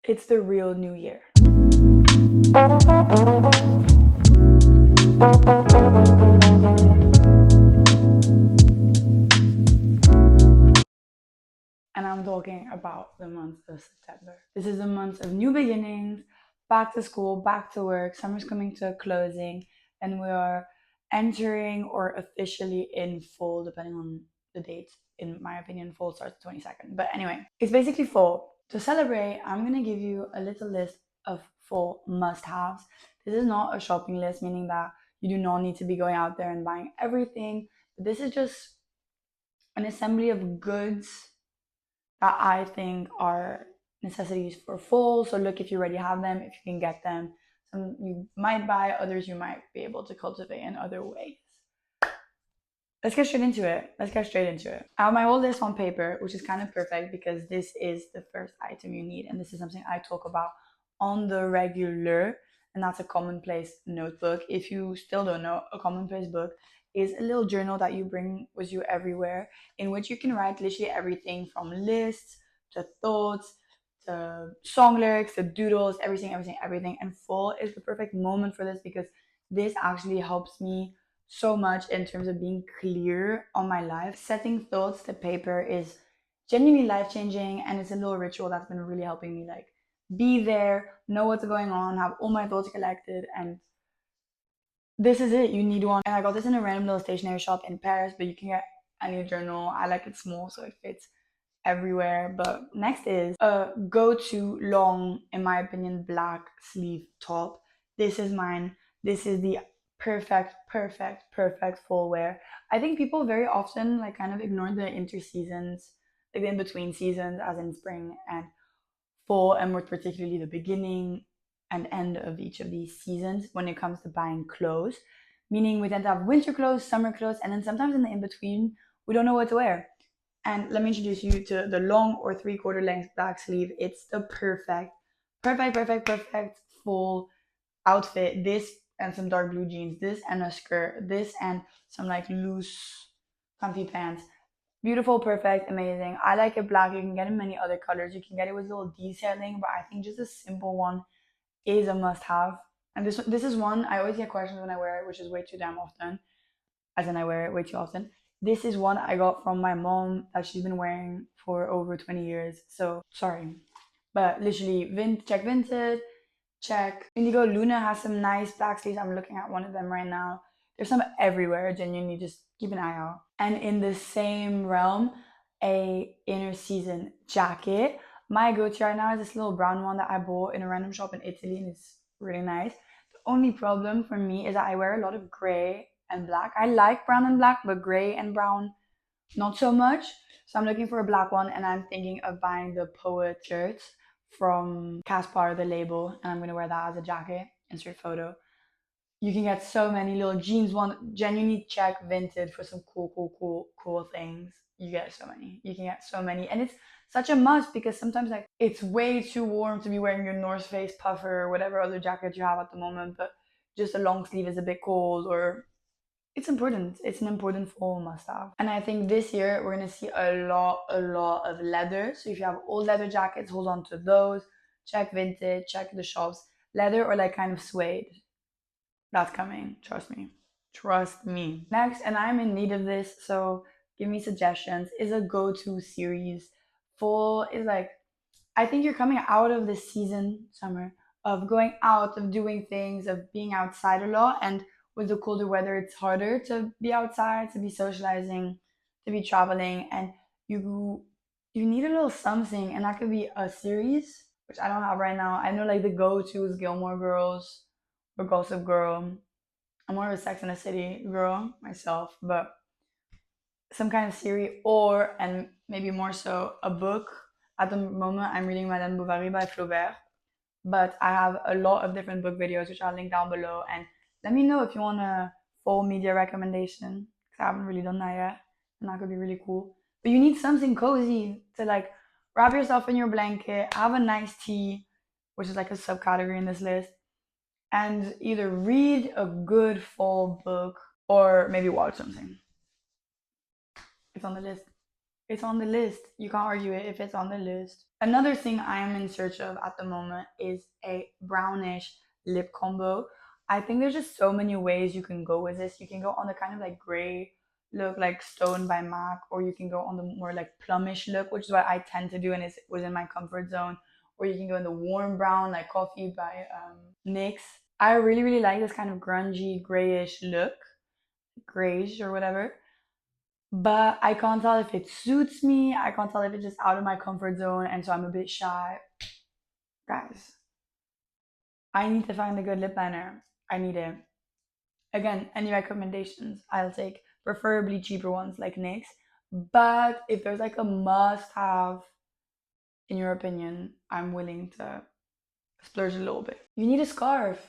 It's the real new year. And I'm talking about the month of September. This is a month of new beginnings, back to school, back to work. Summer's coming to a closing, and we are entering or officially in fall, depending on the date. In my opinion, fall starts the 22nd. But anyway, it's basically fall. To celebrate, I'm gonna give you a little list of fall must haves. This is not a shopping list, meaning that you do not need to be going out there and buying everything. But this is just an assembly of goods that I think are necessities for fall. So look if you already have them, if you can get them. Some you might buy, others you might be able to cultivate in other ways. Let's get straight into it. I have my whole list on paper, which is kind of perfect because this is the first item you need. And this is something I talk about on the regular. And that's a Commonplace notebook. If you still don't know, a Commonplace book is a little journal that you bring with you everywhere, in which you can write literally everything from lists to thoughts to song lyrics to doodles, everything. And fall is the perfect moment for this because this actually helps me so much in terms of being clear on my life. Setting thoughts to paper is genuinely life changing, and it's a little ritual that's been really helping me like be there, know what's going on, have all my thoughts collected, and this is it. You need one. And I got this in a random little stationery shop in Paris, but you can get any journal. I like it small so it fits everywhere. But next is a go-to long, in my opinion, black sleeve top. This is mine. This is the perfect fall wear. I think people very often like kind of ignore the inter seasons, like the in between seasons, as in spring and fall, and more particularly the beginning and end of each of these seasons when it comes to buying clothes. Meaning we tend to have winter clothes, summer clothes, and then sometimes in the in between we don't know what to wear. And let me introduce you to the long or 3/4 length black sleeve. It's the perfect full outfit. This and some dark blue jeans, this and a skirt, this and some like loose, comfy pants. Beautiful, perfect, amazing. I like it black. You can get it in many other colors. You can get it with a little detailing, but I think just a simple one is a must have. And this is one I always get questions when I wear it, which is way too damn often. As in I wear it way too often. This is one I got from my mom that she's been wearing for over 20 years. So sorry. But literally check Vinted, check Indigo. Luna has some nice black sleeves. I'm looking at one of them right now. There's some everywhere, genuinely just keep an eye out. And in the same realm, a inner season jacket. My go-to right now is this little brown one that I bought in a random shop in Italy, and it's really nice. The only problem for me is that I wear a lot of gray and black. I like brown and black, but gray and brown, not so much. So I'm looking for a black one, and I'm thinking of buying the Poet shirts from Caspar, the label, and I'm gonna wear that as a jacket. Insert photo. You can get so many little jeans one. Genuinely check Vinted for some cool things. You get so many. You can get so many, and it's such a must because sometimes like it's way too warm to be wearing your North Face puffer or whatever other jacket you have at the moment, but just a long sleeve is a bit cold, or it's important. It's an important fall must have. And I think this year we're gonna see a lot of leather. So if you have old leather jackets, hold on to those. Check Vinted, check the shops. Leather or like kind of suede. That's coming. Trust me. Trust me. Next, and I'm in need of this, so give me suggestions, is a go-to series. Fall is like, I think you're coming out of this season, summer, of going out, of doing things, of being outside a lot. And with the colder weather, it's harder to be outside, to be socializing, to be traveling. And you you need a little something, and that could be a series, which I don't have right now. I know like the go-to is Gilmore Girls or Gossip Girl. I'm more of a Sex and the City girl myself, but some kind of series or, and maybe more so, a book. At the moment, I'm reading Madame Bovary by Flaubert, but I have a lot of different book videos which I'll link down below. And let me know if you want a full media recommendation because I haven't really done that yet, and that could be really cool. But you need something cozy to like wrap yourself in your blanket, have a nice tea, which is like a subcategory in this list, and either read a good fall book or maybe watch something. It's on the list. It's on the list. You can't argue it if it's on the list. Another thing I am in search of at the moment is a brownish lip combo. I think there's just so many ways you can go with this. You can go on the kind of like gray look like Stone by MAC, or you can go on the more like plumish look, which is what I tend to do and is within my comfort zone. Or you can go in the warm brown like Coffee by NYX. I really, really like this kind of grungy grayish look, grayish or whatever, but I can't tell if it suits me. I can't tell if it's just out of my comfort zone, and so I'm a bit shy. Guys, I need to find a good lip liner. I need it. Again, any recommendations? I'll take preferably cheaper ones like NYX. But if there's like a must have, in your opinion, I'm willing to splurge a little bit. You need a scarf.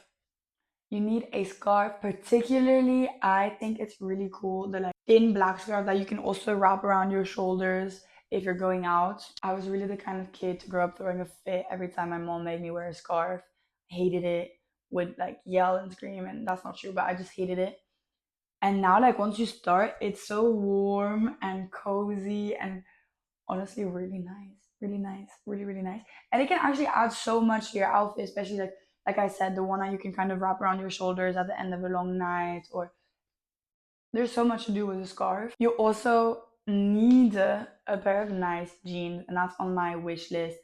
You need a scarf. Particularly, I think it's really cool the like thin black scarf that you can also wrap around your shoulders if you're going out. I was really the kind of kid to grow up throwing a fit every time my mom made me wear a scarf. I hated it, would like yell and scream, and that's not true, but I just hated it. And now, like once you start, it's so warm and cozy and honestly really nice, really nice, really really nice. And it can actually add so much to your outfit, especially like I said, the one that you can kind of wrap around your shoulders at the end of a long night, or there's so much to do with a scarf. You also need a pair of nice jeans, and that's on my wish list.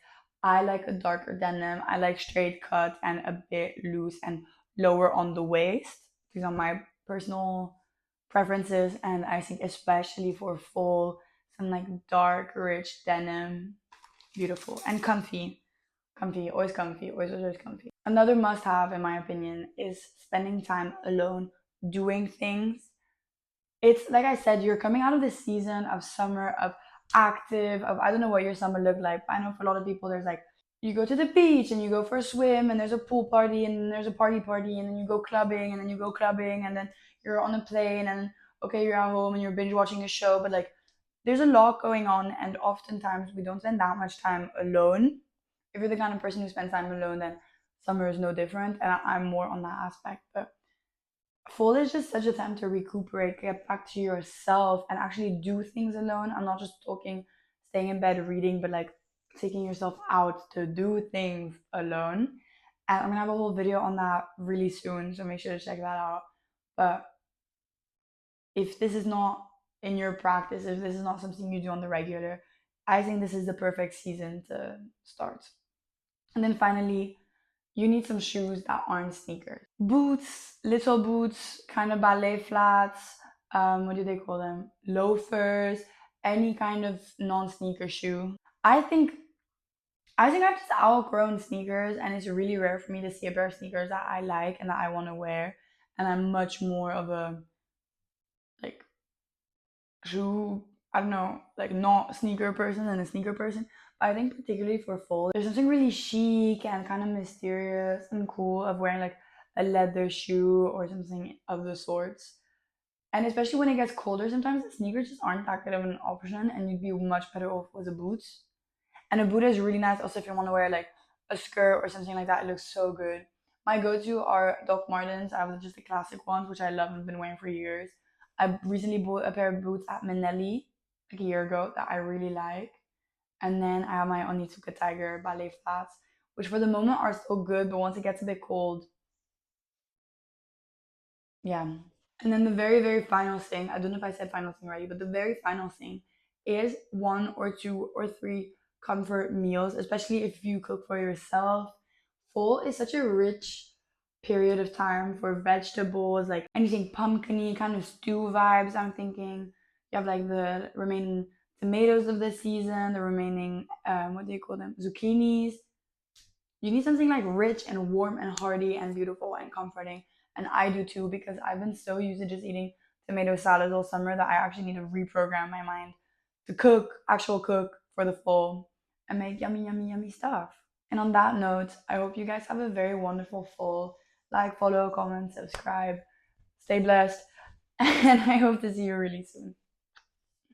I like a darker denim. I like straight cut and a bit loose and lower on the waist. These are my personal preferences, and I think especially for fall, some like dark, rich denim, beautiful and comfy. Comfy, always comfy. Another must have, in my opinion, is spending time alone doing things. It's like I said, you're coming out of this season of summer, of active, of I don't know what your summer looked like, but I know for a lot of people there's like you go to the beach and you go for a swim and there's a pool party and then there's a party and then you go clubbing and then you go clubbing and then you're on a plane and okay you're at home and you're binge watching a show, but like there's a lot going on and oftentimes we don't spend that much time alone. If you're the kind of person who spends time alone, then summer is no different, and I'm more on that aspect. But fall is just such a time to recuperate, get back to yourself, and actually do things alone. I'm not just talking staying in bed reading, but like taking yourself out to do things alone. And I'm gonna have a whole video on that really soon, so make sure to check that out. But if this is not in your practice, if this is not something you do on the regular, I think this is the perfect season to start. And then finally, you need some shoes that aren't sneakers. Boots, little boots, kind of ballet flats, what do they call them? Loafers, any kind of non-sneaker shoe. I think I've just outgrown sneakers, and it's really rare for me to see a pair of sneakers that I like and that I want to wear. And I'm much more of a like shoe, I don't know, like not sneaker person than a sneaker person. But I think particularly for fall, there's something really chic and kind of mysterious and cool of wearing like a leather shoe or something of the sorts. And especially when it gets colder, sometimes the sneakers just aren't that good of an option, and you'd be much better off with the boots. And a boot is really nice also if you want to wear like a skirt or something like that. It looks so good. My go-to are Doc Martens. I have just the classic ones, which I love and have been wearing for years. I recently bought a pair of boots at Manelli like a year ago that I really like. And then I have my Onitsuka Tiger ballet flats, which for the moment are still good, but once it gets a bit cold, yeah. And then the very, very final thing, I don't know if I said final thing already, but the very final thing is one or two or three comfort meals, especially if you cook for yourself. Fall is such a rich period of time for vegetables, like anything pumpkiny, kind of stew vibes. I'm thinking you have like the remaining tomatoes of the season, the remaining, what do you call them? Zucchinis. You need something like rich and warm and hearty and beautiful and comforting. And I do too because I've been so used to just eating tomato salad all summer that I actually need to reprogram my mind to cook, actual cook for the fall and make yummy, yummy, yummy stuff. And on that note, I hope you guys have a very wonderful fall. Like, follow, comment, subscribe, stay blessed, and I hope to see you really soon.